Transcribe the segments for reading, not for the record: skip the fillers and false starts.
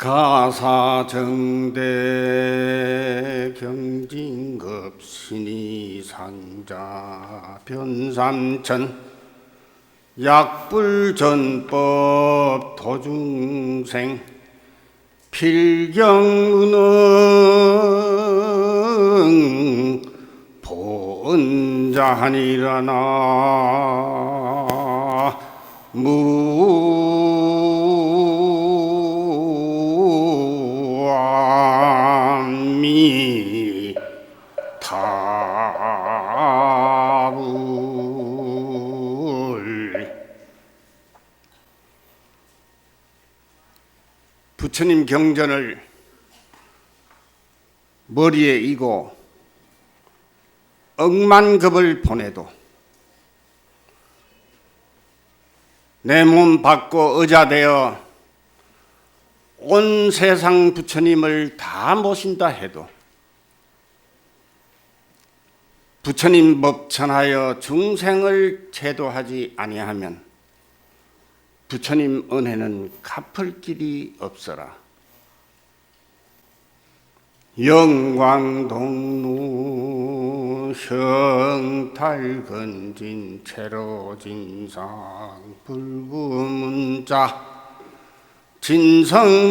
가사정대 경진급 신의상자 변삼천 약불전법 도중생 필경은응 본자하니라나 무아미 타불. 부처님 경전을 머리에 이고 억만급을 보내도 내 몸 받고 의자되어 온 세상 부처님을 다 모신다 해도 부처님 법천하여 중생을 제도하지 아니하면 부처님 은혜는 갚을 길이 없어라. 영광동루 형탈건진 체로진상 불구문자 진성무염하고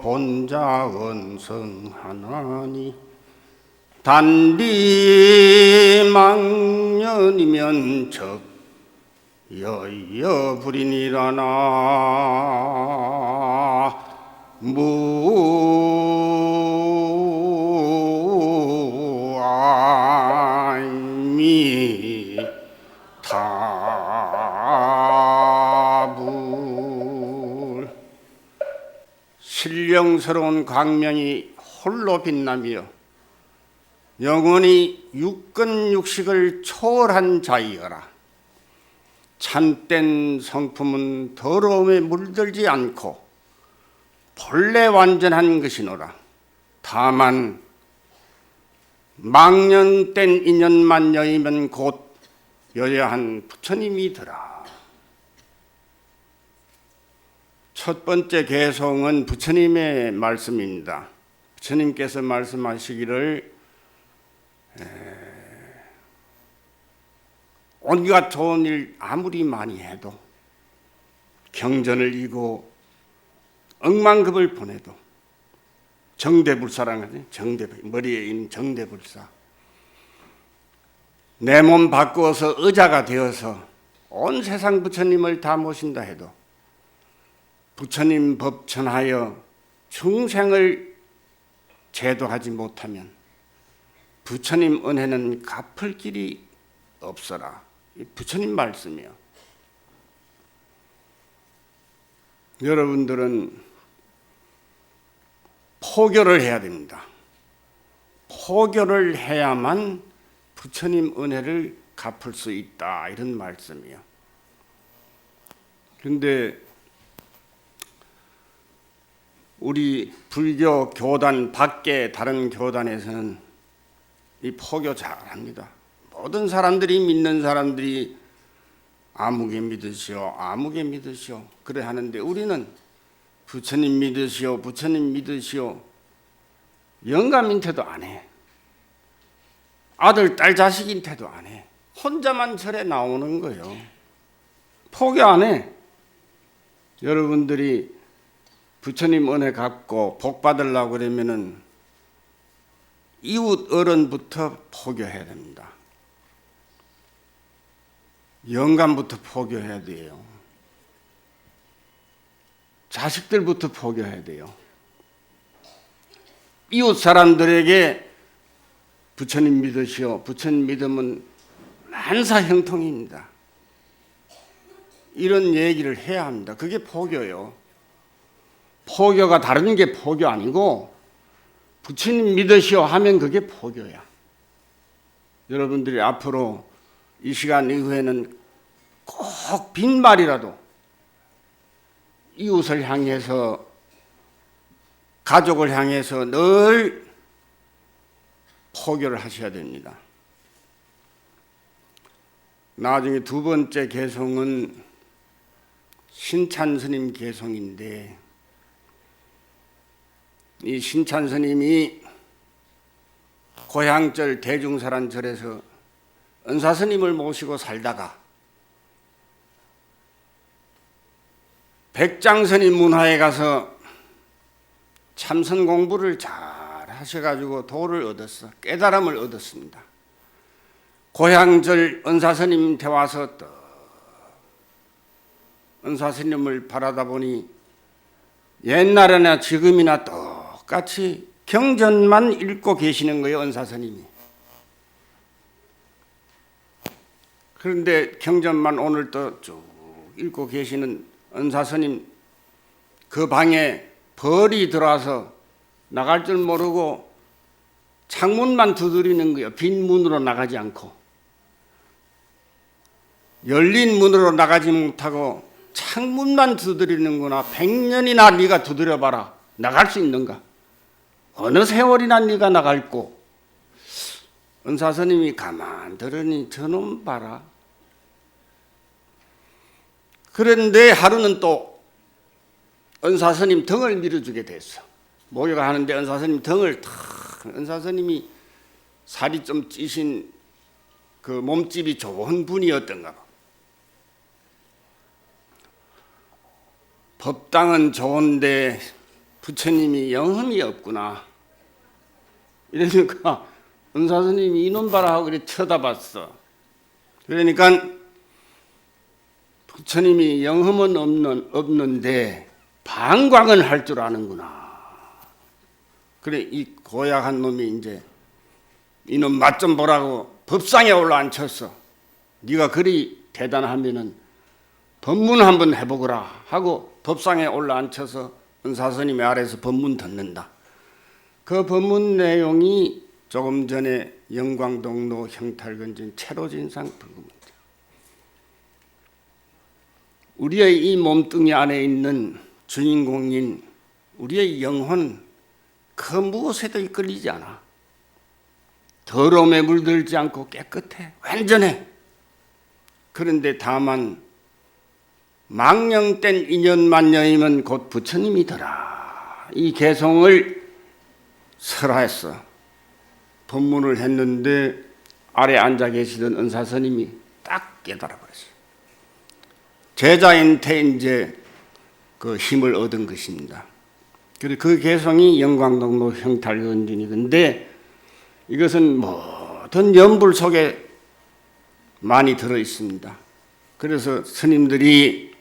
본자원성하나니 단리망년이면 적 여여불이니라나 무아미 타불. 신령스러운 광명이 홀로 빛나며 영원히 육근육식을 초월한 자이여라. 참된 성품은 더러움에 물들지 않고 본래 완전한 것이노라. 다만 망년된 인연만 여이면 곧 여여한 부처님이더라. 첫 번째 개송은 부처님의 말씀입니다. 부처님께서 말씀하시기를 온갖 좋은 일 아무리 많이 해도 경전을 이고 억만급을 보내도 정대불사라는 거지. 머리에 있는 정대불사. 내 몸 바꾸어서 의자가 되어서 온 세상 부처님을 다 모신다 해도 부처님 법천하여 중생을 제도하지 못하면 부처님 은혜는 갚을 길이 없어라. 부처님 말씀이요. 여러분들은 포교를 해야 됩니다. 포교를 해야만 부처님 은혜를 갚을 수 있다. 이런 말씀이요. 그런데 우리 불교 교단 밖에 다른 교단에서는 이 포교 잘합니다. 모든 사람들이 믿는 사람들이 아무개 믿으시오, 아무개 믿으시오 그래 하는데 우리는 부처님 믿으시오, 부처님 믿으시오 영감인테도 안 해. 아들, 딸, 자식인테도 안 해. 혼자만 절에 나오는 거예요. 포교 안 해. 여러분들이 부처님 은혜 갚고 복 받으려고 그러면은 이웃 어른부터 포교해야 됩니다. 영감부터 포교해야 돼요. 자식들부터 포교해야 돼요. 이웃 사람들에게 부처님 믿으시오. 부처님 믿으면 만사형통입니다. 이런 얘기를 해야 합니다. 그게 포교예요. 포교가 다른 게 포교 아니고 부처님 믿으시오 하면 그게 포교야. 여러분들이 앞으로 이 시간 이후에는 꼭 빈말이라도 이웃을 향해서 가족을 향해서 늘 포교를 하셔야 됩니다. 나중에 두 번째 개송은 신찬 스님 개송인데 이 신찬 스님이 고향절 대중사란절에서 은사 스님을 모시고 살다가 백장 스님 문화에 가서 참선 공부를 잘 하셔가지고 도를 얻었어. 깨달음을 얻었습니다. 고향절 은사 스님한테 와서 또 은사 스님을 바라다 보니 옛날이나 지금이나 똑같이 경전만 읽고 계시는 거예요, 은사 스님이. 그런데 경전만 오늘 또 쭉 읽고 계시는 은사 스님, 그 방에 벌이 들어와서 나갈 줄 모르고 창문만 두드리는 거예요. 빈 문으로 나가지 않고. 열린 문으로 나가지 못하고 창문만 두드리는구나. 100년이나 네가 두드려봐라. 나갈 수 있는가? 어느 세월이나 네가 나갈고. 은사 스님이 가만 들으니 저놈 봐라. 그런데 하루는 또 은사 스님 등을 밀어주게 됐어. 목욕을 하는데 은사 스님 등을 탁, 은사 스님이 살이 좀 찌신 그 몸집이 좋은 분이었던가 봐. 법당은 좋은데 부처님이 영혼이 없구나. 이러니까 은사 스님이 이놈 봐라 하고 그래 쳐다봤어. 그러니까 부처님이 영험은 없는데 방광은 할 줄 아는구나. 그래 이 고약한 놈이 이제 이놈 맛 좀 보라고 법상에 올라앉혔어. 네가 그리 대단하면은 법문 한번 해보거라 하고 법상에 올라앉혀서 은사스님의 아래에서 법문 듣는다. 그 법문 내용이 조금 전에 영광동로 형탈근진 채로진상 불구문자. 우리의 이 몸뚱이 안에 있는 주인공인 우리의 영혼 그 무엇에도 이끌리지 않아. 더러움에 물들지 않고 깨끗해. 완전해. 그런데 다만 망령된 인연만녀이면 곧 부처님이더라. 이 개성을 설하했어. 법문을 했는데 아래 앉아 계시던 은사스님이 딱 깨달아 버렸어요. 제자인테 이제 그 힘을 얻은 것입니다. 그리고 그 개성이 영광동로 형탈근진이. 근데 이것은 모든 연불 속에 많이 들어 있습니다. 그래서 스님들이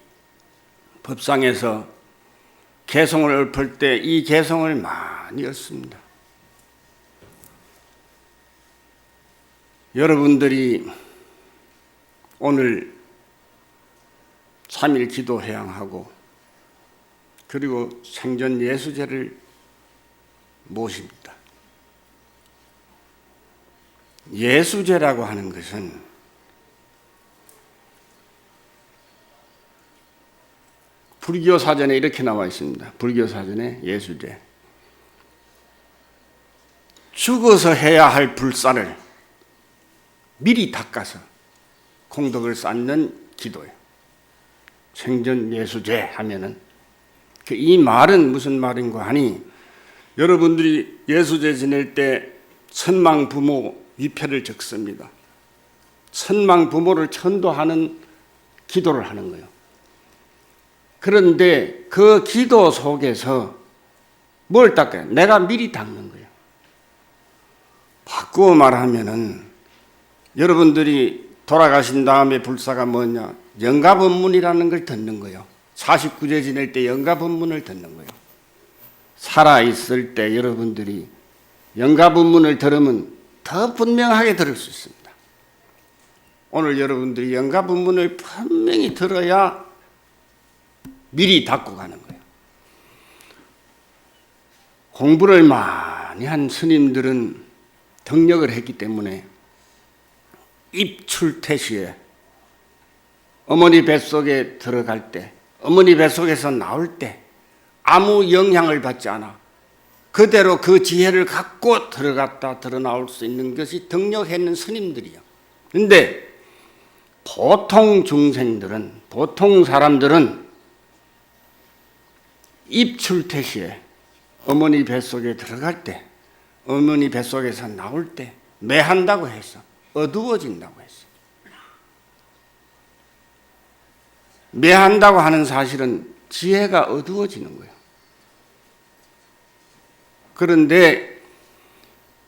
법상에서 개성을 읊을 때 이 개성을 많이 얻습니다. 여러분들이 오늘 3일 기도 회양하고 그리고 생전 예수제를 모십니다. 예수제라고 하는 것은 불교 사전에 이렇게 나와 있습니다. 불교 사전에 예수제. 죽어서 해야 할 불사를 미리 닦아서 공덕을 쌓는 기도예요. 생전 예수제 하면은 이 말은 무슨 말인가 하니 여러분들이 예수제 지낼 때 선망 부모 위패를 적습니다. 선망 부모를 천도하는 기도를 하는 거예요. 그런데 그 기도 속에서 뭘 닦아요? 내가 미리 닦는 거예요. 바꾸어 말하면은 여러분들이 돌아가신 다음에 불사가 뭐냐? 영가법문이라는 걸 듣는 거예요. 49제 지낼 때 영가법문을 듣는 거예요. 살아있을 때 여러분들이 영가법문을 들으면 더 분명하게 들을 수 있습니다. 오늘 여러분들이 영가법문을 분명히 들어야 미리 닦고 가는 거예요. 공부를 많이 한 스님들은 덕력을 했기 때문에 입출퇴 시에 어머니 뱃속에 들어갈 때, 어머니 뱃속에서 나올 때 아무 영향을 받지 않아 그대로 그 지혜를 갖고 들어갔다 들어나올 수 있는 것이 덕력했는 스님들이요. 그런데 보통 중생들은, 보통 사람들은 입출퇴 시에 어머니 뱃속에 들어갈 때, 어머니 뱃속에서 나올 때 매한다고 해서 어두워진다고 했어. 매한다고 하는 사실은 지혜가 어두워지는 거예요. 그런데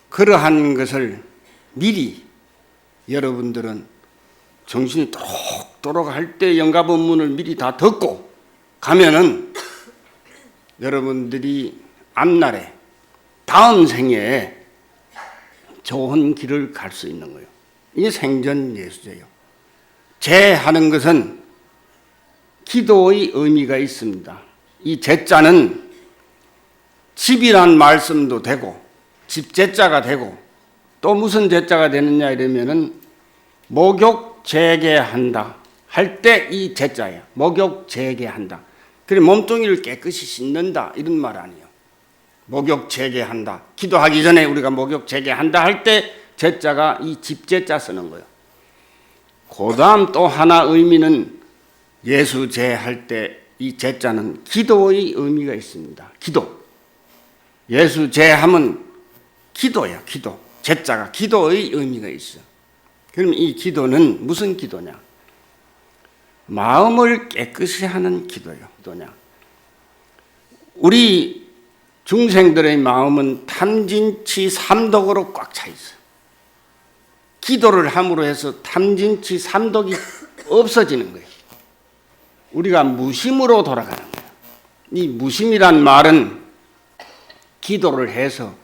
그러한 것을 미리 여러분들은 정신이 또록 할 때 영가본문을 미리 다 듣고 가면은 여러분들이 앞날에 다음 생애에 좋은 길을 갈 수 있는 거예요. 이게 생전 예수제예요. 제하는 것은 기도의 의미가 있습니다. 이 제자는 집이란 말씀도 되고 집제자가 되고 또 무슨 제자가 되느냐 이러면은 목욕 재개한다 할 때 이 제자예요. 목욕 재개한다. 그래 몸뚱이를 깨끗이 씻는다 이런 말 아니에요. 목욕 재개한다. 기도하기 전에 우리가 목욕 재개한다 할 때 제자가 이 집제자 쓰는 거예요. 그 다음 또 하나 의미는 예수 제할 때 이 제자는 기도의 의미가 있습니다. 기도. 예수 제하면 기도야, 기도. 제자가 기도의 의미가 있어. 그럼 이 기도는 무슨 기도냐? 마음을 깨끗이 하는 기도요. 기도냐? 우리 중생들의 마음은 탐진치 삼독으로 꽉 차 있어. 기도를 함으로 해서 탐진치 삼독이 없어지는 거예요. 우리가 무심으로 돌아가는 거예요. 이 무심이란 말은 기도를 해서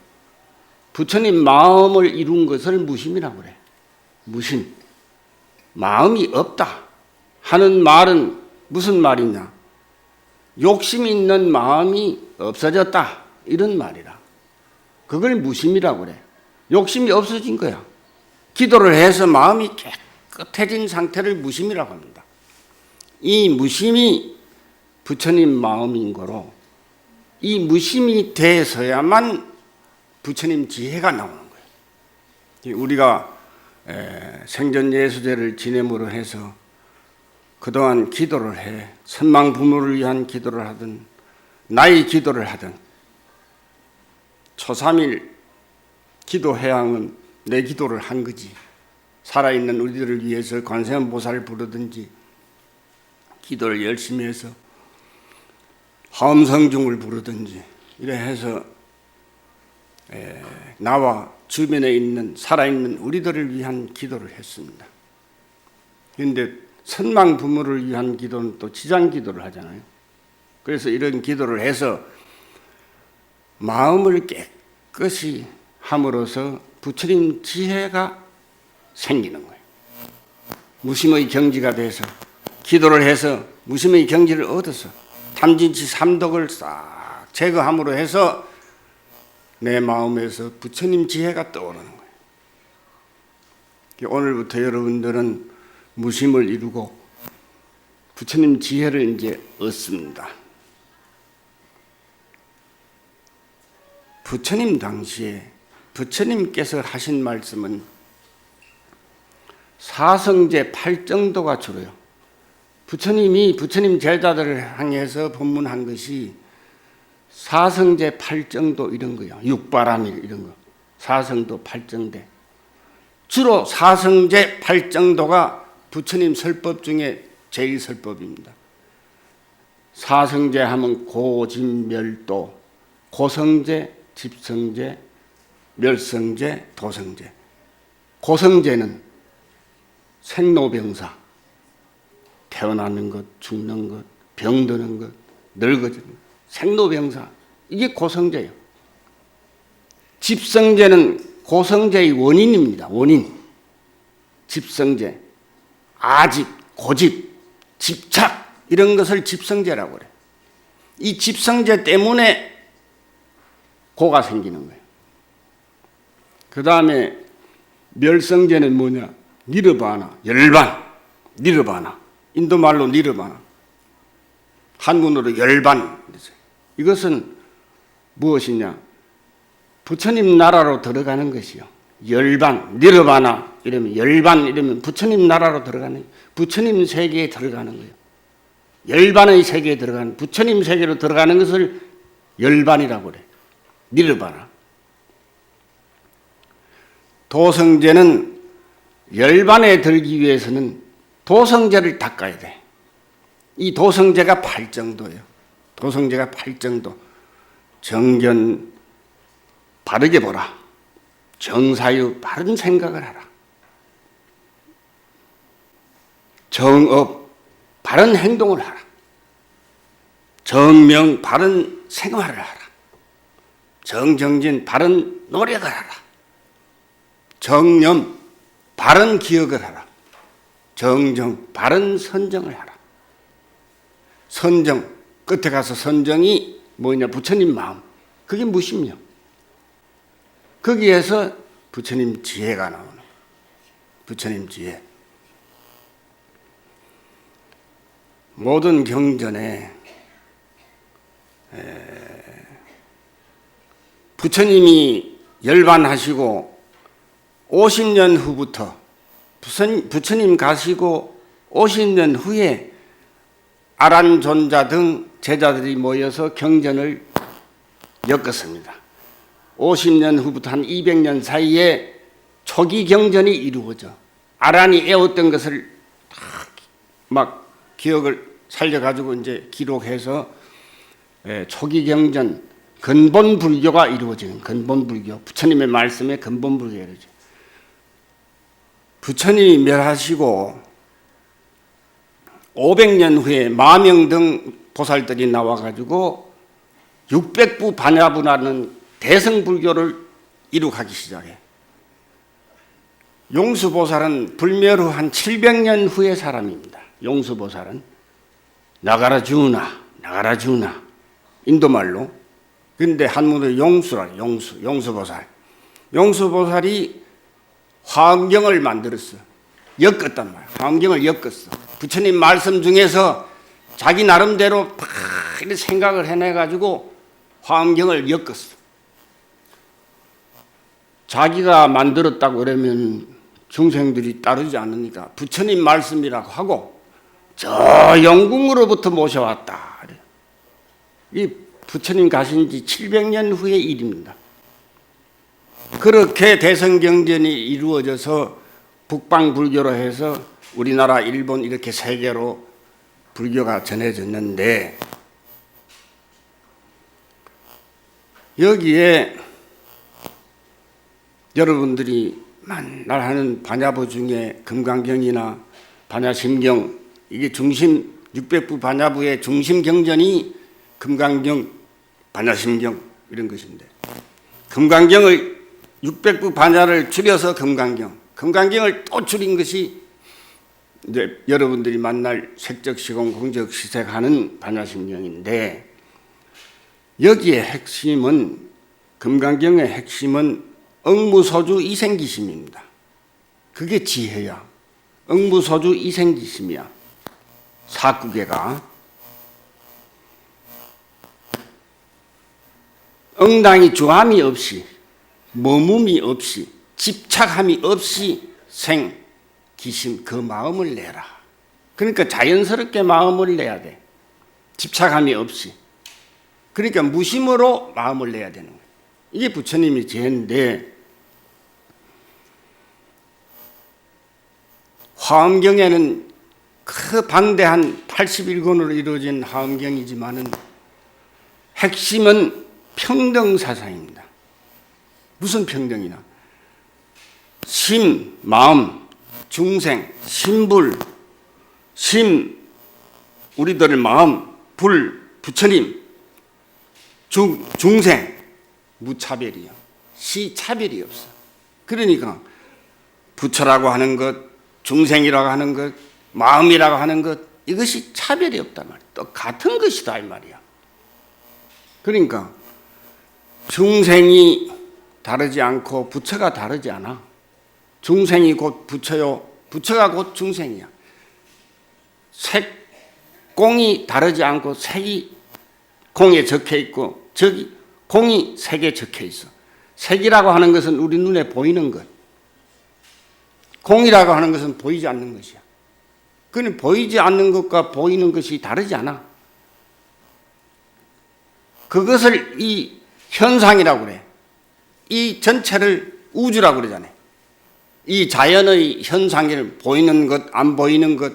부처님 마음을 이룬 것을 무심이라고 그래. 무심. 마음이 없다 하는 말은 무슨 말이냐? 욕심 있는 마음이 없어졌다 이런 말이라. 그걸 무심이라고 그래. 욕심이 없어진 거야. 기도를 해서 마음이 깨끗해진 상태를 무심이라고 합니다. 이 무심이 부처님 마음인 거로 이 무심이 돼서야만 부처님 지혜가 나오는 거예요. 우리가 생전 예수제를 지냄으로 해서 그동안 기도를 해 선망 부모를 위한 기도를 하든 나의 기도를 하든 초삼일 기도 회양은 내 기도를 한 거지. 살아있는 우리들을 위해서 관세음보살을 부르든지 기도를 열심히 해서 화엄성중을 부르든지 이래 해서 나와 주변에 있는 살아있는 우리들을 위한 기도를 했습니다. 그런데 선망 부모를 위한 기도는 또 지장 기도를 하잖아요. 그래서 이런 기도를 해서 마음을 깨끗이 함으로써 부처님 지혜가 생기는 거예요. 무심의 경지가 돼서 기도를 해서 무심의 경지를 얻어서 탐진치 삼독을 싹 제거함으로 해서 내 마음에서 부처님 지혜가 떠오르는 거예요. 오늘부터 여러분들은 무심을 이루고 부처님 지혜를 이제 얻습니다. 부처님 당시에 부처님께서 하신 말씀은 사성제 8정도가 주로요. 부처님이 부처님 제자들을 향해서 법문한 것이 사성제 8정도 이런 거요. 육바람일 이런 거. 사성도 8정대. 주로 사성제 8정도가 부처님 설법 중에 제일 설법입니다. 사성제 하면 고진멸도, 고성제, 집성제, 멸성제, 도성제. 고성제는 생로병사, 태어나는 것, 죽는 것, 병드는 것, 늙어지는 것, 생로병사, 이게 고성제예요. 집성제는 고성제의 원인입니다. 원인. 집성제, 아집, 고집, 집착 이런 것을 집성제라고 그래요. 이 집성제 때문에 고가 생기는 거예요. 그 다음에 멸성제는 뭐냐? 니르바나, 열반, 니르바나. 인도말로 니르바나. 한문으로 열반. 이것은 무엇이냐? 부처님 나라로 들어가는 것이요. 열반, 니르바나 이러면 열반 이러면 부처님 나라로 들어가는, 부처님 세계에 들어가는 거예요. 열반의 세계에 들어가는, 부처님 세계로 들어가는 것을 열반이라고 그래. 밀어봐라. 도성제는 열반에 들기 위해서는 도성제를 닦아야 돼. 이 도성제가 8정도예요. 도성제가 8정도. 정견 바르게 보라. 정사유 바른 생각을 하라. 정업 바른 행동을 하라. 정명 바른 생활을 하라. 정정진 바른 노력을 하라. 정념 바른 기억을 하라. 정정 바른 선정을 하라. 선정 끝에 가서 선정이 뭐냐? 부처님 마음. 그게 무엇이며? 거기에서 부처님 지혜가 나오는 거예요. 부처님 지혜. 모든 경전에 부처님이 열반하시고 50년 후부터 부처님 가시고 50년 후에 아란존자 등 제자들이 모여서 경전을 엮었습니다. 50년 후부터 한 200년 사이에 초기 경전이 이루어져 아란이 애웠던 것을 막 기억을 살려가지고 이제 기록해서 초기 경전 근본 불교가 이루어지는 근본 불교, 부처님의 말씀에 근본 불교가 이루어져. 부처님이 멸하시고 500년 후에 마명 등 보살들이 나와가지고 600부 반야부라는 대승불교를 이룩하기 시작해. 용수보살은 불멸 후 한 700년 후의 사람입니다. 용수보살은 나가라주나 인도말로. 근데 한문으로 용수라, 용수보살. 용수보살이 화엄경을 만들었어. 엮었단 말이야. 화엄경을 엮었어. 부처님 말씀 중에서 자기 나름대로 막 생각을 해내가지고 화엄경을 엮었어. 자기가 만들었다고 그러면 중생들이 따르지 않으니까 부처님 말씀이라고 하고 저 영궁으로부터 모셔왔다. 이 부처님 가신 지 700년 후의 일입니다. 그렇게 대성경전이 이루어져서 북방불교로 해서 우리나라, 일본 이렇게 세계로 불교가 전해졌는데 여기에 여러분들이 맨날 하는 반야부 중에 금강경이나 반야심경 이게 중심 600부 반야부의 중심 경전이 금강경, 반야심경 이런 것인데 금강경을 600부 반야를 줄여서 금강경을 또 줄인 것이 이제 여러분들이 만날 색적시공 공적시색하는 반야심경인데 여기에 핵심은 금강경의 핵심은 응무소주 이생기심입니다. 그게 지혜야. 응무소주 이생기심이야. 사구계가 응당이 주함이 없이 머뭄이 없이 집착함이 없이 생기심 그 마음을 내라. 그러니까 자연스럽게 마음을 내야 돼. 집착함이 없이. 그러니까 무심으로 마음을 내야 되는 거예요. 이게 부처님의 지혜인데 화엄경에는 그 방대한 81권으로 이루어진 화엄경이지만은 핵심은 평등사상입니다. 무슨 평등이나 심, 마음, 중생, 심불, 심, 우리들의 마음, 불, 부처님, 중생, 무차별이요. 시차별이 없어. 그러니까 부처라고 하는 것, 중생이라고 하는 것, 마음이라고 하는 것 이것이 차별이 없단 말이야. 또 같은 것이다 이 말이야. 그러니까 중생이 다르지 않고 부처가 다르지 않아. 중생이 곧 부처요. 부처가 곧 중생이야. 공이 다르지 않고 색이 공에 적혀 있고 저기 공이 색에 적혀 있어. 색이라고 하는 것은 우리 눈에 보이는 것. 공이라고 하는 것은 보이지 않는 것이야. 그는 보이지 않는 것과 보이는 것이 다르지 않아. 그것을 이 현상이라고 그래. 이 전체를 우주라고 그러잖아요. 이 자연의 현상을 보이는 것, 안 보이는 것,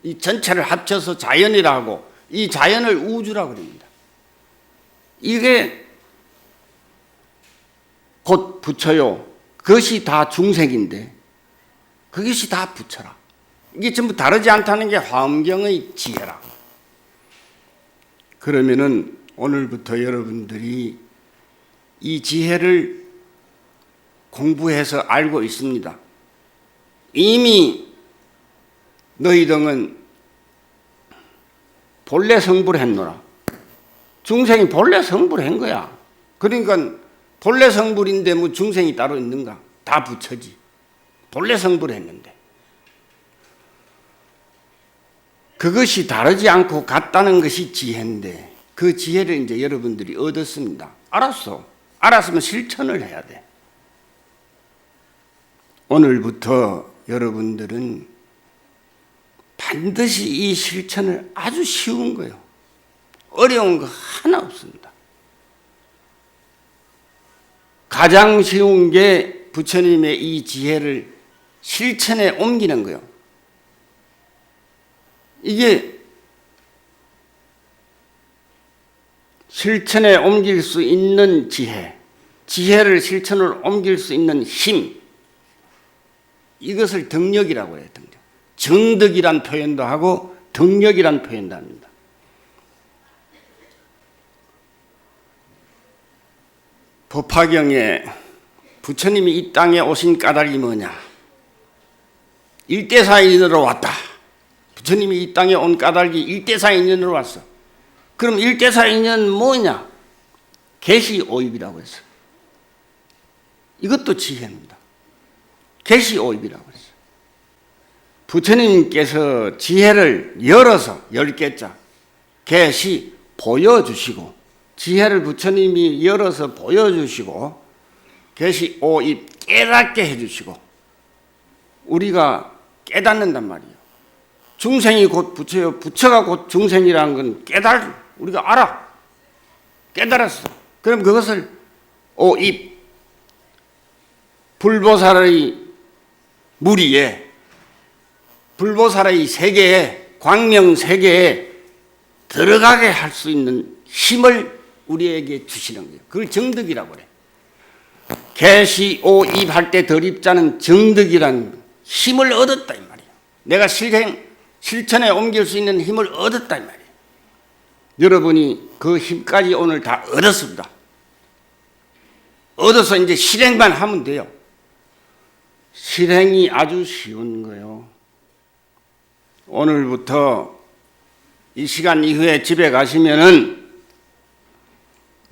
이 전체를 합쳐서 자연이라고 하고 이 자연을 우주라고 그럽니다. 이게 곧 부처요. 그것이 다 중생인데 그것이 다 부처라. 이게 전부 다르지 않다는 게 화엄경의 지혜라. 그러면은 오늘부터 여러분들이 이 지혜를 공부해서 알고 있습니다. 이미 너희 등은 본래 성불을 했노라. 중생이 본래 성불을 한 거야. 그러니까 본래 성불인데 뭐 중생이 따로 있는가? 다 부처지. 본래 성불을 했는데. 그것이 다르지 않고 같다는 것이 지혜인데 그 지혜를 이제 여러분들이 얻었습니다. 알았어. 알았으면 실천을 해야 돼. 오늘부터 여러분들은 반드시 이 실천을 아주 쉬운 거예요. 어려운 거 하나 없습니다. 가장 쉬운 게 부처님의 이 지혜를 실천에 옮기는 거예요. 이게 실천에 옮길 수 있는 지혜, 지혜를 실천으로 옮길 수 있는 힘, 이것을 덕력이라고 해요. 덕력. 정덕이란 표현도 하고 덕력이란 표현도 합니다. 법화경에 부처님이 이 땅에 오신 까닭이 뭐냐? 일대사인으로 왔다. 부처님이 이 땅에 온 까닭이 일대사인으로 왔어. 그럼 일대사인은 뭐냐? 계시오입이라고 했어. 이것도 지혜입니다. 계시오입이라고 했어. 부처님께서 지혜를 열어서 10개자 계시 보여주시고 지혜를 부처님이 열어서 보여주시고 계시오입 깨닫게 해주시고 우리가 깨닫는단 말이에요. 중생이 곧 부처요. 부처가 곧 중생이라는 건 우리가 알아. 깨달았어. 그럼 그것을 오입 불보살의 무리에 불보살의 세계에 광명 세계에 들어가게 할 수 있는 힘을 우리에게 주시는 거예요. 그걸 정덕이라고 그래. 계시오입 할 때 덜입자는 정덕이라는 힘을 얻었다 이 말이에요. 내가 실천에 옮길 수 있는 힘을 얻었다 이 말이에요. 여러분이 그 힘까지 오늘 다 얻었습니다. 얻어서 이제 실행만 하면 돼요. 실행이 아주 쉬운 거예요. 오늘부터 이 시간 이후에 집에 가시면은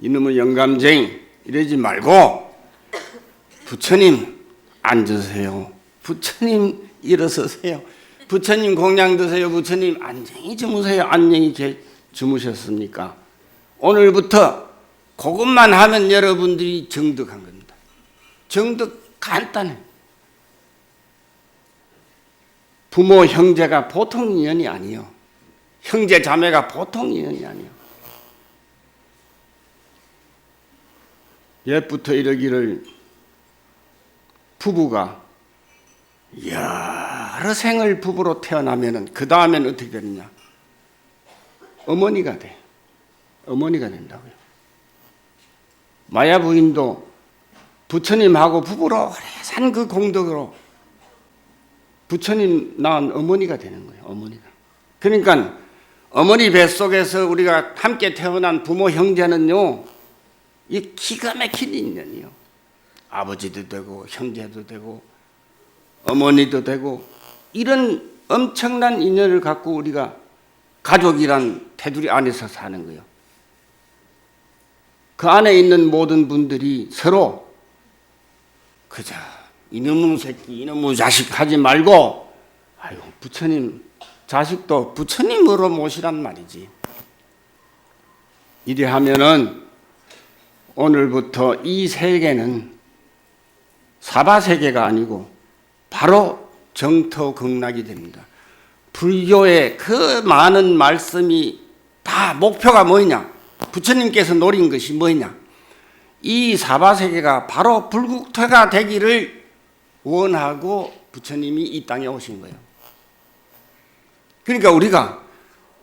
이놈의 영감쟁이 이러지 말고 부처님 앉으세요. 부처님 일어서세요. 부처님 공양 드세요. 부처님 안녕히 주무세요. 안녕히 주무셨습니까? 오늘부터 그것만 하면 여러분들이 정득한 겁니다. 정득 간단해. 부모 형제가 보통 인연이 아니에요. 형제 자매가 보통 인연이 아니에요. 옛부터 이러기를 부부가 여러 생을 부부로 태어나면은 그 다음엔 어떻게 되느냐? 어머니가 돼. 어머니가 된다고요. 마야 부인도 부처님하고 부부로 오래 산 그 공덕으로 부처님 낳은 어머니가 되는 거예요. 어머니가. 그러니까 어머니 뱃속에서 우리가 함께 태어난 부모 형제는요, 이 기가 막힌 인연이요. 아버지도 되고 형제도 되고 어머니도 되고 이런 엄청난 인연을 갖고 우리가 가족이란 테두리 안에서 사는 거예요. 그 안에 있는 모든 분들이 서로 그저 이놈의 새끼, 이놈의 자식 하지 말고 아유 부처님 자식도 부처님으로 모시란 말이지. 이래 하면은 오늘부터 이 세계는 사바세계가 아니고 바로 정토극락이 됩니다. 불교의 그 많은 말씀이 다 목표가 뭐냐? 부처님께서 노린 것이 뭐냐? 이 사바세계가 바로 불국토가 되기를 원하고 부처님이 이 땅에 오신 거예요. 그러니까 우리가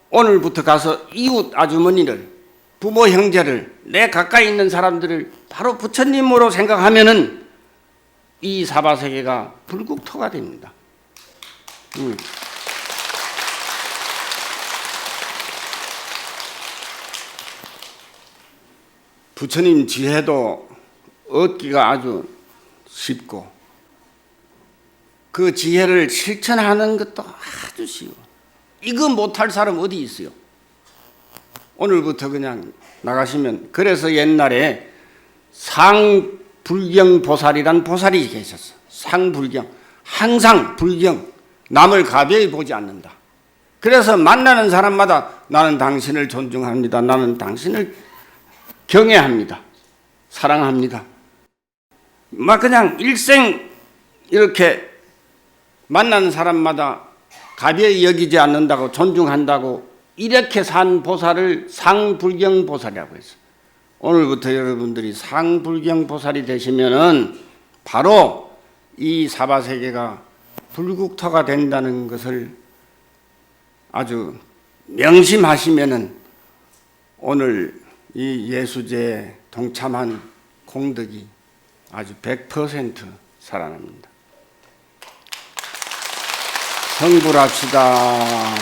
오늘부터 가서 이웃 아주머니를, 부모 형제를, 내 가까이 있는 사람들을 바로 부처님으로 생각하면은 이 사바세계가 불국토가 됩니다. 부처님 지혜도 얻기가 아주 쉽고 그 지혜를 실천하는 것도 아주 쉬워. 이거 못할 사람 어디 있어요? 오늘부터 그냥 나가시면, 그래서 옛날에 상불경보살이란 보살이 계셨어. 상불경, 항상 불경, 남을 가벼이 보지 않는다. 그래서 만나는 사람마다 나는 당신을 존중합니다, 나는 당신을 경애합니다, 사랑합니다, 막 그냥 일생 이렇게 만나는 사람마다 가벼이 여기지 않는다고, 존중한다고, 이렇게 산 보살을 상불경보살이라고 했어요. 오늘부터 여러분들이 상불경보살이 되시면은 바로 이 사바세계가 불국토가 된다는 것을 아주 명심하시면은 오늘 이 예수제에 동참한 공덕이 아주 100% 살아납니다. 성불합시다.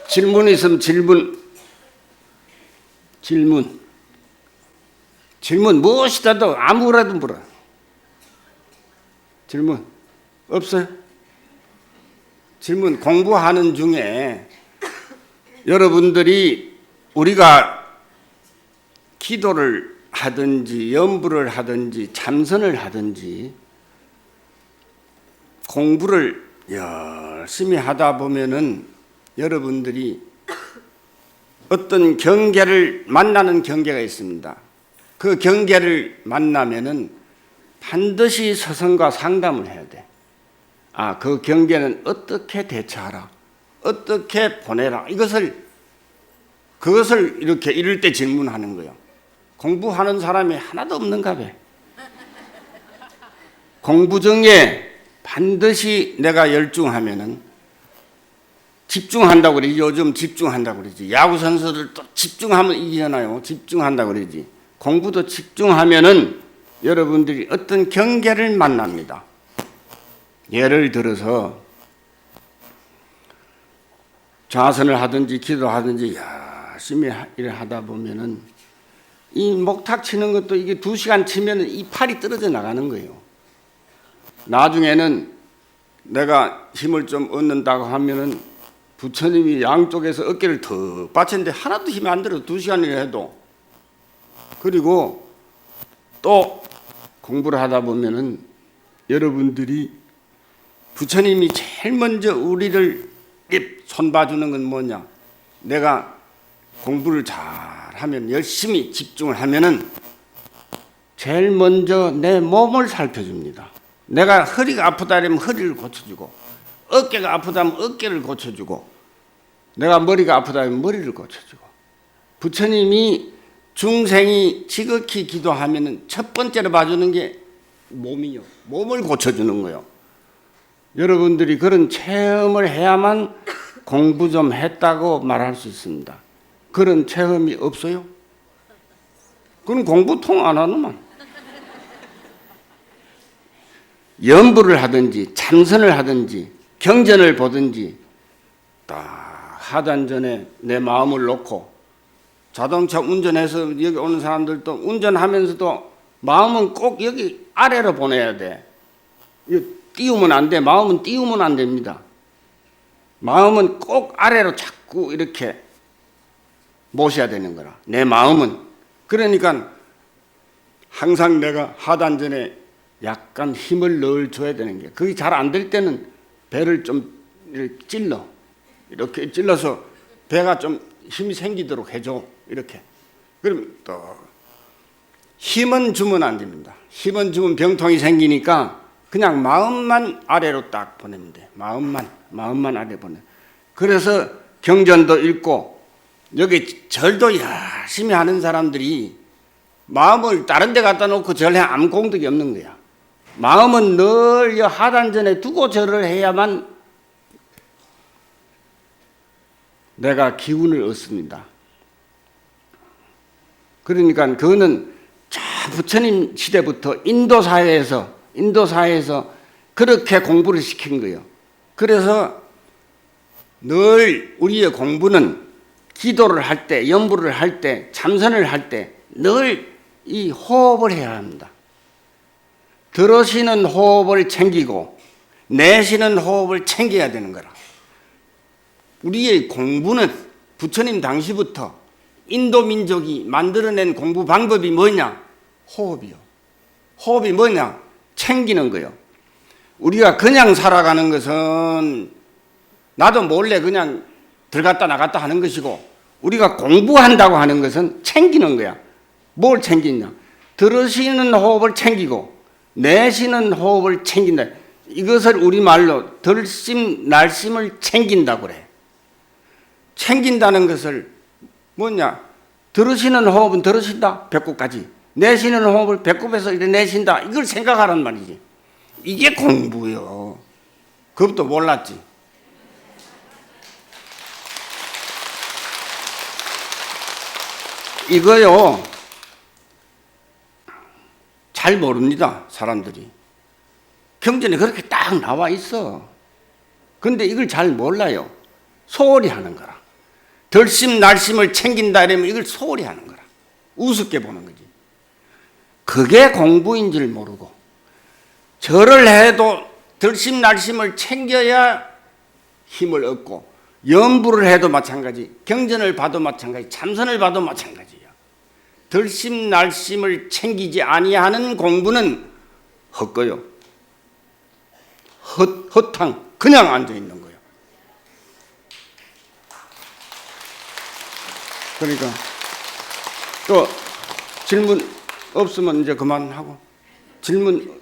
질문 있으면 질문 무엇이라도 아무라도 물어. 질문 없어요? 질문 공부하는 중에 여러분들이 우리가 기도를 하든지 염불을 하든지 참선을 하든지 공부를 열심히 하다 보면은 여러분들이 어떤 경계를 만나는 경계가 있습니다. 그 경계를 만나면은 반드시 스승과 상담을 해야 돼. 아, 그 경계는 어떻게 대처하라, 어떻게 보내라, 그것을 이렇게 이럴 때 질문하는 거예요. 공부하는 사람이 하나도 없는가 봐. 공부 중에 반드시 내가 열중하면은 집중한다고 그러지. 요즘 집중한다고 그러지. 야구 선수들도 집중하면 이기잖아요. 집중한다고 그러지. 공부도 집중하면은 여러분들이 어떤 경계를 만납니다. 예를 들어서 좌선을 하든지 기도하든지 열심히 일을 하다 보면은 이 목탁 치는 것도 이게 2시간 치면은 이 팔이 떨어져 나가는 거예요. 나중에는 내가 힘을 좀 얻는다고 하면은 부처님이 양쪽에서 어깨를 더 받쳤는데 하나도 힘이 안 들어. 2시간이라 해도. 그리고 또 공부를 하다 보면은 여러분들이 부처님이 제일 먼저 우리를 손봐주는 건 뭐냐? 내가 공부를 잘하면, 열심히 집중을 하면은 제일 먼저 내 몸을 살펴줍니다. 내가 허리가 아프다면 허리를 고쳐주고, 어깨가 아프다면 어깨를 고쳐주고, 내가 머리가 아프다면 머리를 고쳐주고. 부처님이 중생이 지극히 기도하면은 첫 번째로 봐주는 게 몸이요. 몸을 고쳐주는 거요. 여러분들이 그런 체험을 해야만 공부 좀 했다고 말할 수 있습니다. 그런 체험이 없어요? 그럼 공부 통 안 하는만. 염불을 하든지 참선을 하든지 경전을 보든지 딱 하단 전에 내 마음을 놓고, 자동차 운전해서 여기 오는 사람들도 운전하면서도 마음은 꼭 여기 아래로 보내야 돼. 띄우면 안 돼. 마음은 띄우면 안 됩니다. 마음은 꼭 아래로 자꾸 이렇게 모셔야 되는 거라. 내 마음은. 그러니까 항상 내가 하단전에 약간 힘을 넣어줘야 되는 게, 그게 잘 안 될 때는 배를 좀 이렇게 찔러. 이렇게 찔러서 배가 좀 힘이 생기도록 해줘. 이렇게. 그럼 또 힘은 주면 안 됩니다. 힘은 주면 병통이 생기니까 그냥 마음만 아래로 딱 보내면 돼. 마음만 아래 보내. 그래서 경전도 읽고 여기 절도 열심히 하는 사람들이 마음을 다른 데 갖다 놓고 절에 아무 공덕이 없는 거야. 마음은 늘 하단전에 두고 절을 해야만 내가 기운을 얻습니다. 그러니까 그거는 저 부처님 시대부터 인도사회에서 그렇게 공부를 시킨 거예요. 그래서 늘 우리의 공부는 기도를 할 때, 연부를 할 때, 참선을 할 때 늘 이 호흡을 해야 합니다. 들으시는 호흡을 챙기고 내쉬는 호흡을 챙겨야 되는 거라. 우리의 공부는 부처님 당시부터 인도 민족이 만들어낸 공부 방법이 뭐냐? 호흡이요. 호흡이 뭐냐? 챙기는 거요. 우리가 그냥 살아가는 것은 나도 몰래 그냥 들어갔다 나갔다 하는 것이고, 우리가 공부한다고 하는 것은 챙기는 거야. 뭘 챙기냐? 들으시는 호흡을 챙기고 내쉬는 호흡을 챙긴다. 이것을 우리말로 들심 날심을 챙긴다고 그래. 챙긴다는 것을 뭐냐? 들으시는 호흡은 들으신다, 배꼽까지. 내쉬는 호흡을 배꼽에서 이렇게 내쉰다. 이걸 생각하란 말이지. 이게 공부요. 그것도 몰랐지. 이거요, 잘 모릅니다, 사람들이. 경전에 그렇게 딱 나와 있어. 근데 이걸 잘 몰라요. 소홀히 하는 거라. 덜심 날심을 챙긴다 이러면 이걸 소홀히 하는 거라. 우습게 보는 거지. 그게 공부인 줄 모르고, 절을 해도 덜심 날심을 챙겨야 힘을 얻고, 연부를 해도 마찬가지, 경전을 봐도 마찬가지, 참선을 봐도 마찬가지야. 덜심 날심을 챙기지 아니하는 공부는 헛거요. 헛탕 그냥 앉아 있는 거예요. 그러니까 또 질문 없으면 이제 그만하고. 질문,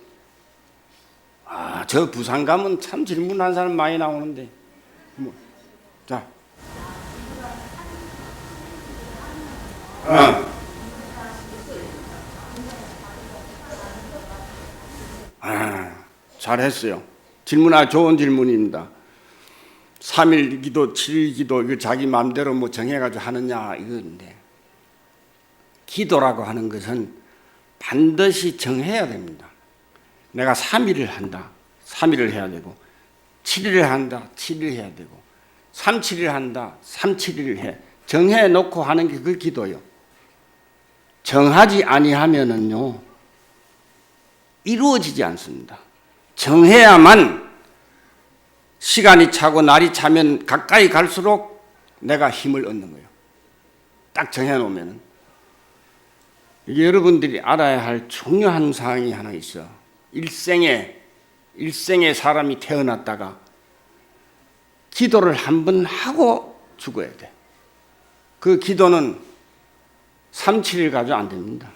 저 부산 가면 참 질문한 사람 많이 나오는데. 자, 잘했어요. 질문 아주 좋은 질문입니다. 3일 기도, 7일 기도, 이거 자기 마음대로 뭐 정해가지고 하느냐 이건데, 기도라고 하는 것은 반드시 정해야 됩니다. 내가 3일을 한다, 3일을 해야 되고, 7일을 한다, 7일 해야 되고, 3, 7일 한다, 3, 7일 해. 정해놓고 하는 게 그 기도요. 정하지 아니하면은요, 이루어지지 않습니다. 정해야만 시간이 차고 날이 차면 가까이 갈수록 내가 힘을 얻는 거예요. 딱 정해놓으면은. 이게 여러분들이 알아야 할 중요한 사항이 하나 있어. 일생에 사람이 태어났다가 기도를 한 번 하고 죽어야 돼. 그 기도는 3, 7일 가지고 안 됩니다.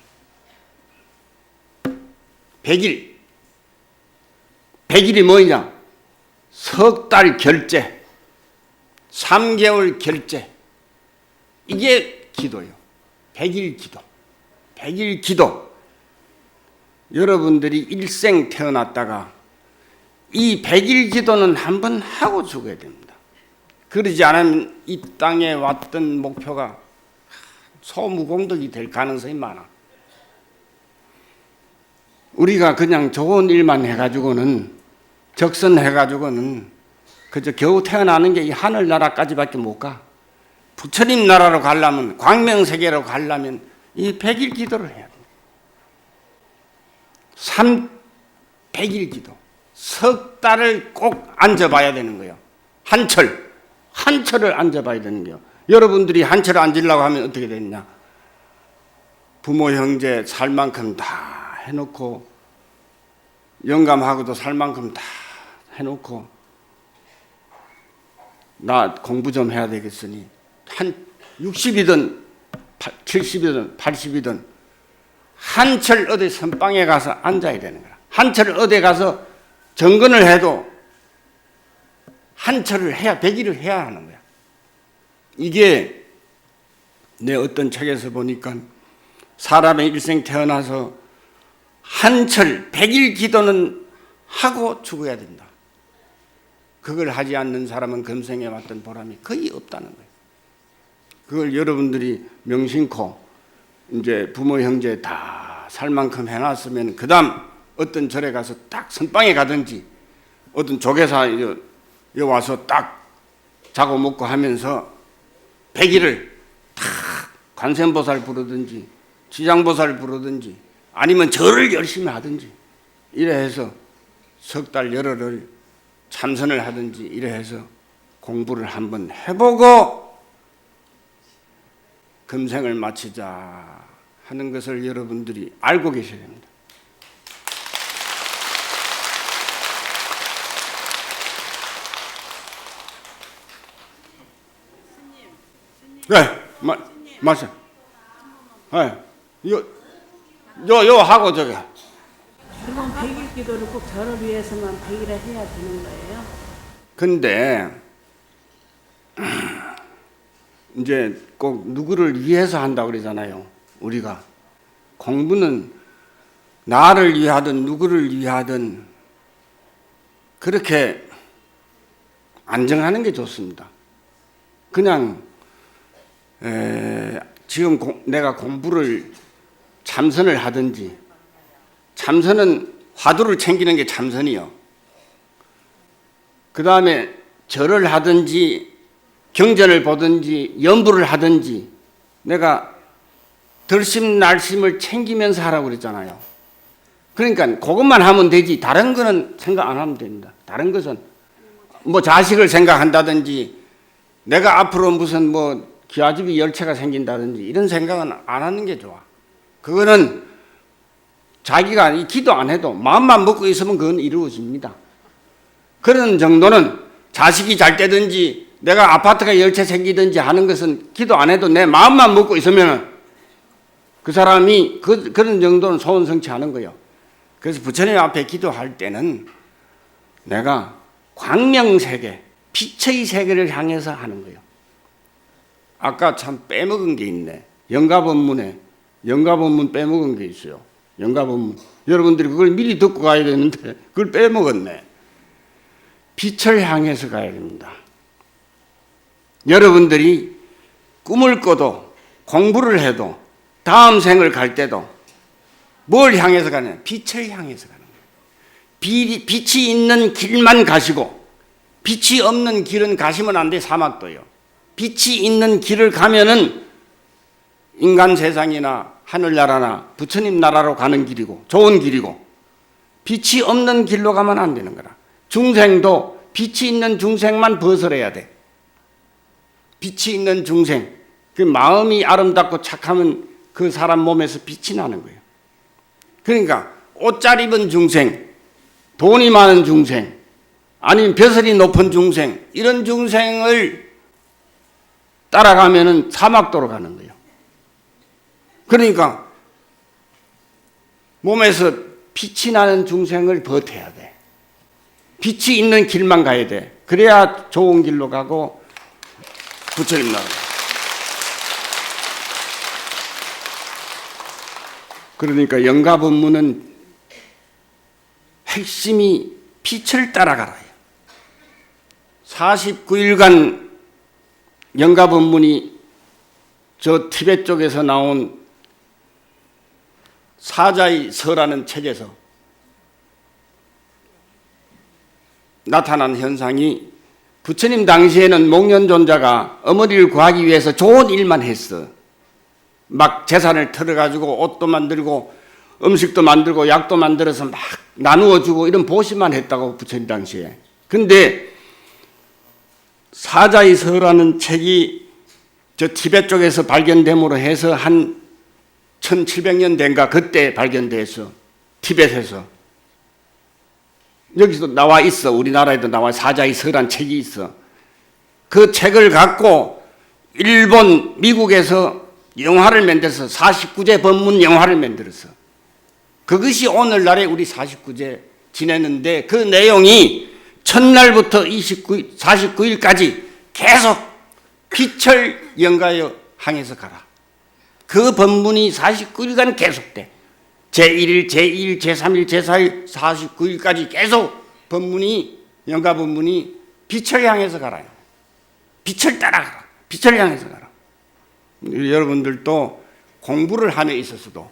100일. 100일이 뭐냐? 석 달 결제, 3개월 결제. 이게 기도예요. 100일 기도. 100일 기도. 여러분들이 일생 태어났다가 이 100일 기도는 한 번 하고 죽어야 됩니다. 그러지 않으면 이 땅에 왔던 목표가 소무공덕이 될 가능성이 많아. 우리가 그냥 좋은 일만 해가지고는, 적선해가지고는 그저 겨우 태어나는 게 이 하늘나라까지밖에 못 가. 부처님 나라로 가려면, 광명세계로 가려면 이 100일 기도를 해야 돼. 100일 기도. 석 달을 꼭 앉아봐야 되는 거예요. 한철을 앉아봐야 되는 거예요. 여러분들이 한철을 앉으려고 하면 어떻게 되느냐? 부모 형제 살 만큼 다 해놓고, 영감하고도 살 만큼 다 해놓고, 나 공부 좀 해야 되겠으니 한 60이든 70이든 80이든 한철 어디 선방에 가서 앉아야 되는 거야. 한철 어디 가서 정근을 해도 한철을 해야, 100일을 해야 하는 거야. 이게 내 어떤 책에서 보니까 사람의 일생 태어나서 한철 100일 기도는 하고 죽어야 된다. 그걸 하지 않는 사람은 금생에 왔던 보람이 거의 없다는 거예요. 그걸 여러분들이 명심코 이제 부모 형제 다 살 만큼 해놨으면 그 다음 어떤 절에 가서 딱 선방에 가든지 어떤 조계사 여 와서 딱 자고 먹고 하면서 100일을 다 관세음보살 부르든지 지장보살 부르든지 아니면 절을 열심히 하든지 이래 해서 석 달 열흘을 참선을 하든지 이래 해서 공부를 한번 해보고 금생을 마치자 하는 것을 여러분들이 알고 계셔야 됩니다. 네, 맞아. 네, 요 하고 저기. 그럼 100일 기도를 꼭 저를 위해서만 100일을 해야 되는 거예요? 근데 이제 꼭 누구를 위해서 한다고 그러잖아요. 우리가 공부는 나를 위하든 누구를 위하든 그렇게 안정하는 게 좋습니다. 그냥 지금 내가 공부를 참선을 하든지 참선은 화두를 챙기는 게 참선이요. 그 다음에 절을 하든지 경전을 보든지 연부를 하든지 내가 덜심날심을 챙기면서 하라고 그랬잖아요. 그러니까 그것만 하면 되지 다른 거는 생각 안 하면 됩니다. 다른 것은 뭐 자식을 생각한다든지 내가 앞으로 무슨 뭐 기와집이 열차가 생긴다든지 이런 생각은 안 하는 게 좋아. 그거는 자기가 기도 안 해도 마음만 먹고 있으면 그건 이루어집니다. 그런 정도는 자식이 잘 되든지 내가 아파트가 열차 생기든지 하는 것은 기도 안 해도 내 마음만 먹고 있으면 그 사람이 그런 정도는 소원 성취하는 거예요. 그래서 부처님 앞에 기도할 때는 내가 광명세계, 빛의 세계를 향해서 하는 거예요. 아까 참 빼먹은 게 있네. 영가본문에 영가본문 빼먹은 게 있어요. 영가본문. 여러분들이 그걸 미리 듣고 가야 되는데 그걸 빼먹었네. 빛을 향해서 가야 됩니다. 여러분들이 꿈을 꿔도 공부를 해도 다음 생을 갈 때도 뭘 향해서 가냐? 빛을 향해서 가는 거예요. 빛이 있는 길만 가시고 빛이 없는 길은 가시면 안 돼. 사막도요. 빛이 있는 길을 가면은 인간 세상이나 하늘나라나 부처님 나라로 가는 길이고 좋은 길이고 빛이 없는 길로 가면 안 되는 거라. 중생도 빛이 있는 중생만 벗어나야 돼. 빛이 있는 중생, 그 마음이 아름답고 착하면 그 사람 몸에서 빛이 나는 거예요. 그러니까 옷 잘 입은 중생, 돈이 많은 중생, 아니면 벼슬이 높은 중생, 이런 중생을 따라가면은 사막도로 가는 거예요. 그러니까 몸에서 빛이 나는 중생을 버텨야 돼. 빛이 있는 길만 가야 돼. 그래야 좋은 길로 가고 부처님 나라. 그러니까 영가본문은 핵심이 빛을 따라가라요. 49일간 영가본문이 저 티베트 쪽에서 나온 사자의 서라는 책에서 나타난 현상이 부처님 당시에는 목련존자가 어머니를 구하기 위해서 좋은 일만 했어. 막 재산을 털어가지고 옷도 만들고 음식도 만들고 약도 만들어서 막 나누어주고 이런 보시만 했다고 부처님 당시에. 근데 사자의 서라는 책이 저 티베트 쪽에서 발견됨으로 해서 한 1700년 된가 그때 발견돼서 티베트에서 여기서 나와 있어. 우리나라에도 나와 사자의 서란 책이 있어. 그 책을 갖고 일본, 미국에서 영화를 만들어서 49제 법문 영화를 만들었어. 그것이 오늘날에 우리 49제 지내는데 그 내용이 첫날부터 49일, 49일까지 계속 빛을 영가여 향해서 가라. 그 법문이 49일간 계속돼. 제1일, 제2일, 제3일, 제4일, 49일까지 계속 법문이, 영가 법문이 빛을 향해서 가라. 빛을 따라가라. 빛을 향해서 가라. 여러분들도 공부를 함에 있어서도,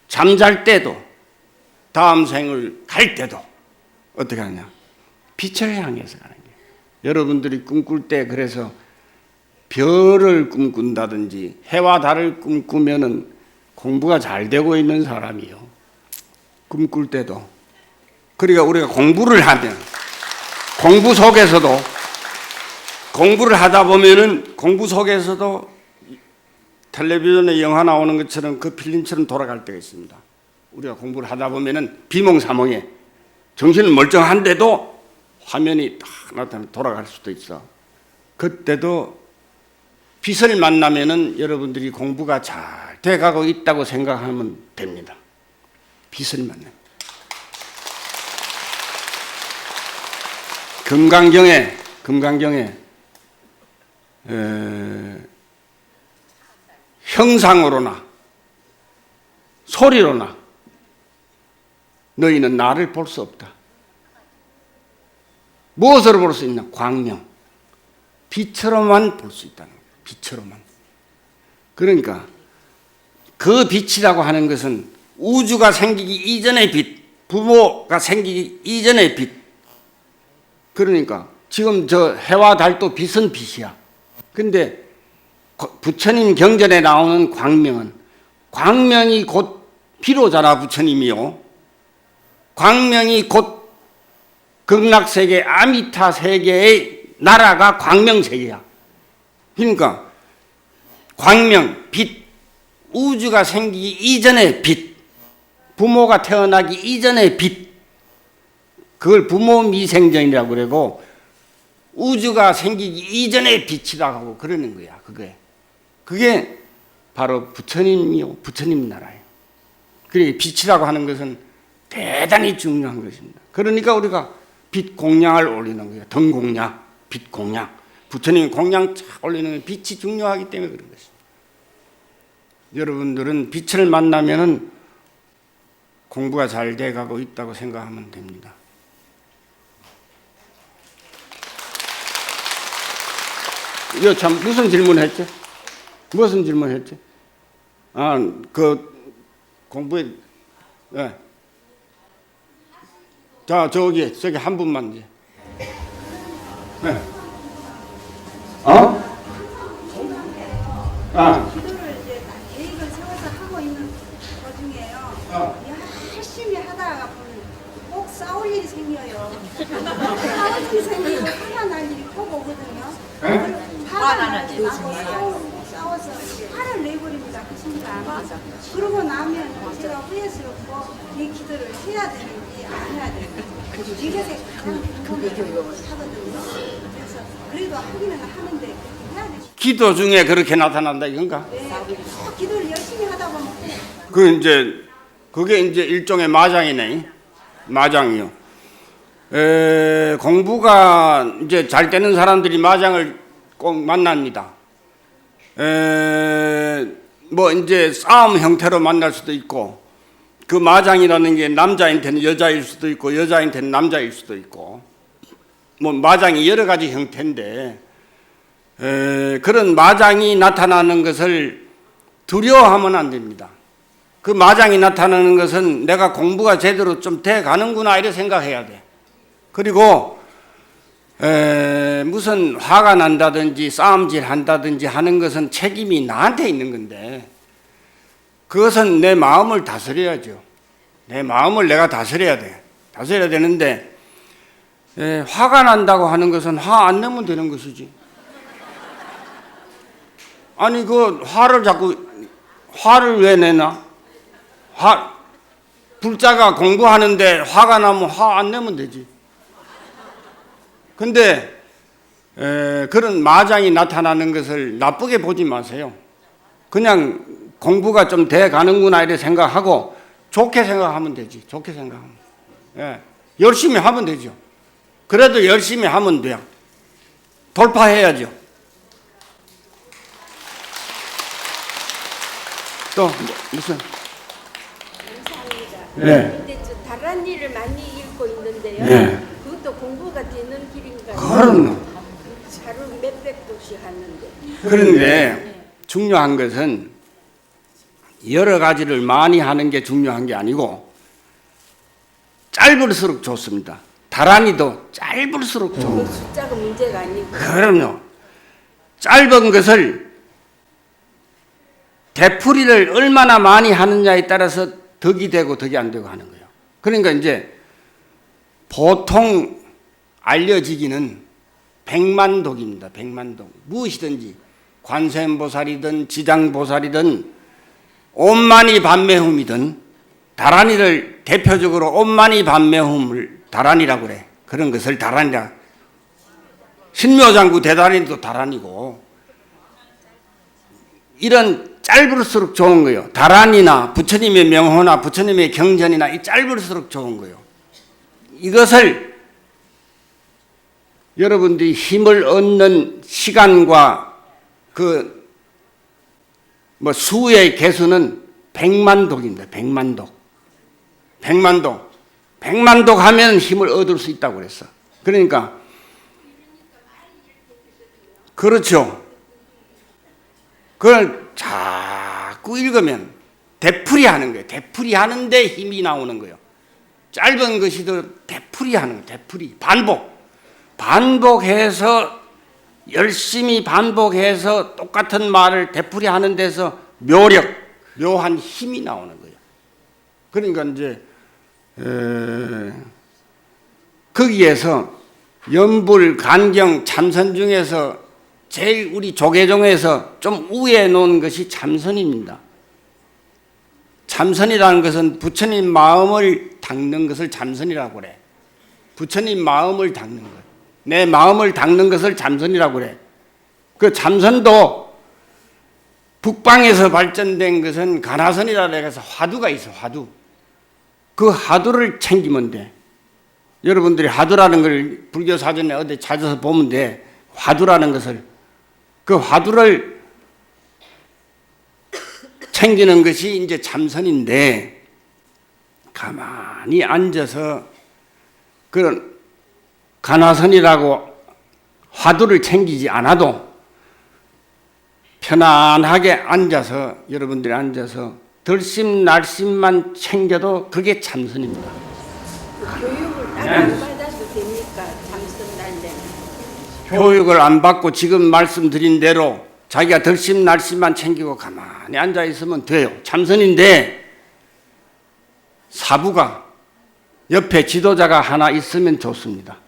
잠잘 때도, 다음 생을 갈 때도 어떻게 하냐? 빛을 향해서 가는 거예요. 여러분들이 꿈꿀 때 그래서 별을 꿈꾼다든지 해와 달을 꿈꾸면은 공부가 잘 되고 있는 사람이요. 꿈꿀 때도. 그러니까 우리가 공부를 하면, 공부 속에서도, 공부를 하다 보면은 공부 속에서도 텔레비전에 영화 나오는 것처럼 그 필름처럼 돌아갈 때가 있습니다. 우리가 공부를 하다 보면은 비몽사몽에 정신은 멀쩡한데도 화면이 딱 나타나 돌아갈 수도 있어. 그때도 빛을 만나면은 여러분들이 공부가 잘 돼가고 있다고 생각하면 됩니다. 빛을 만나. 금강경에 형상으로나 소리로나 너희는 나를 볼 수 없다. 무엇으로 볼 수 있나? 광명. 빛으로만 볼 수 있다는 거예요. 빛으로만. 그러니까 그 빛이라고 하는 것은 우주가 생기기 이전의 빛, 부모가 생기기 이전의 빛. 그러니까 지금 저 해와 달도 빛은 빛이야. 근데 부처님 경전에 나오는 광명은, 광명이 곧 비로자라 부처님이요. 광명이 곧 극락세계 아미타 세계의 나라가 광명세계야. 그러니까 광명, 빛, 우주가 생기기 이전의 빛, 부모가 태어나기 이전의 빛, 그걸 부모 미생전이라고 그러고 우주가 생기기 이전의 빛이라고 하고 그러는 거야. 그게 바로 부처님이요, 부처님 나라예요. 그러니까 빛이라고 하는 것은 대단히 중요한 것입니다. 그러니까 우리가 빛 공양을 올리는 거예요. 등공양, 빛 공양. 부처님 공양 쫙 올리는 빛이 중요하기 때문에 그런 것입니다. 여러분들은 빛을 만나면은 공부가 잘 돼가고 있다고 생각하면 됩니다. 이거 참 무슨 질문했지? 무슨 질문했지? 그 공부에 네. 자 저기 한 분만 이제. 네. 기도를 이제 계획을 세워서 하고 있는 도중에요. 열심히 하다가 보면 꼭 싸울 일이 생겨요. 싸울 일이 생기고 화가 날 일이 꼭 오거든요. 화가 나고 싸워서 화를 내버립니다. 그 순간. 그러고 나면 제가 후회스럽고 이 기도를 해야 되는지 안 해야 되는지 이것에 가장 하거든요. 그래서 그래도 하기는 하는데 해야 되죠. 기도 중에 그렇게 나타난다 이건가? 네, 기도를 열심히 하다 보면 그게 이제 일종의 마장이네. 마장이요. 공부가 이제 잘 되는 사람들이 마장을 꼭 만납니다. 뭐 이제 싸움 형태로 만날 수도 있고, 그 마장이라는 게 남자한테는 여자일 수도 있고 여자한테는 남자일 수도 있고, 뭐 마장이 여러 가지 형태인데 그런 마장이 나타나는 것을 두려워하면 안 됩니다. 그 마장이 나타나는 것은 내가 공부가 제대로 좀 돼 가는구나 이렇게 생각해야 돼. 그리고 무슨 화가 난다든지 싸움질 한다든지 하는 것은 책임이 나한테 있는 건데, 그것은 내 마음을 다스려야죠. 내 마음을 내가 다스려야 돼. 다스려야 되는데 화가 난다고 하는 것은 화 안 내면 되는 것이지. 아니 그 화를 왜 내나? 불자가 공부하는데 화가 나면 화 안 내면 되지. 근데 그런 마장이 나타나는 것을 나쁘게 보지 마세요. 그냥 공부가 좀 돼 가는구나 이렇게 생각하고 좋게 생각하면 되지. 좋게 생각하면. 열심히 하면 되죠. 그래도 열심히 하면 돼요. 돌파해야죠. 또 무슨? 감사합니다. 네. 근데 저 다른 일을 많이 읽고 있는데요. 네. 그것도 공부가 되는 길인가요? 그럼요. 하루 몇백 부씩 하는데. 그런데 중요한 것은 여러 가지를 많이 하는 게 중요한 게 아니고 짧을수록 좋습니다. 다란이도 짧을수록 좋은 그 숫자가 문제가 아니고. 그럼요. 짧은 것을 되풀이를 얼마나 많이 하느냐에 따라서 덕이 되고 덕이 안 되고 하는 거예요. 그러니까 이제 보통 알려지기는 백만독입니다. 백만독. 무엇이든지 관세음보살이든 지장보살이든 옴마니 반매hum이든 다란이를 대표적으로 옴마니 반매hum을 다란이라고 그래. 그런 것을 다란이라. 신묘장구 대다란이도 다란이고 이런 짧을수록 좋은 거예요. 다란이나 부처님의 명호나 부처님의 경전이나 이 짧을수록 좋은 거예요. 이것을 여러분들이 힘을 얻는 시간과 그 뭐 수의 개수는 100만독입니다. 100만독. 100만독. 100만독 하면 힘을 얻을 수 있다고 그랬어. 그러니까 그렇죠. 그걸 자꾸 읽으면 되풀이 하는 거예요. 되풀이 하는데 힘이 나오는 거예요. 짧은 것이 더 되풀이 하는 거예요. 되풀이. 반복해서 열심히 반복해서 똑같은 말을 되풀이 하는 데서 묘한 힘이 나오는 거예요. 그러니까 이제 거기에서 연불, 간경, 참선 중에서 제일 우리 조계종에서 좀 우위에 놓은 것이 참선입니다. 참선이라는 것은 부처님 마음을 닦는 것을 참선이라고 그래. 부처님 마음을 닦는 것. 내 마음을 닦는 것을 참선이라고 그래. 그 참선도 북방에서 발전된 것은 가나선이라고 해서 화두가 있어. 화두. 그 화두를 챙기면 돼. 여러분들이 화두라는 걸 불교 사전에 어디 찾아서 보면 돼. 화두라는 것을. 그 화두를 챙기는 것이 이제 참선인데 가만히 앉아서 그런 가나선이라고 화두를 챙기지 않아도 편안하게 앉아서 여러분들이 앉아서 들심날심만 챙겨도 그게 참선입니다. 교육을 따로 안 받아도 됩니까? 참선 날때 교육을 안 받고 지금 말씀드린 대로 자기가 들심날심만 챙기고 가만히 앉아 있으면 돼요. 참선인데 사부가 옆에 지도자가 하나 있으면 좋습니다.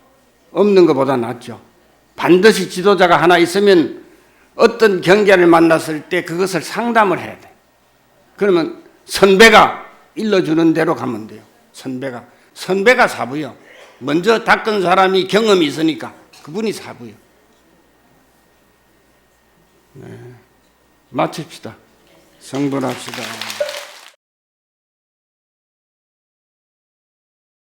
없는 것보다 낫죠. 반드시 지도자가 하나 있으면 어떤 경계를 만났을 때 그것을 상담을 해야 돼. 그러면 선배가 일러주는 대로 가면 돼요. 선배가 사부요. 먼저 닦은 사람이 경험이 있으니까 그분이 사부요. 네. 마칩시다. 성불합시다.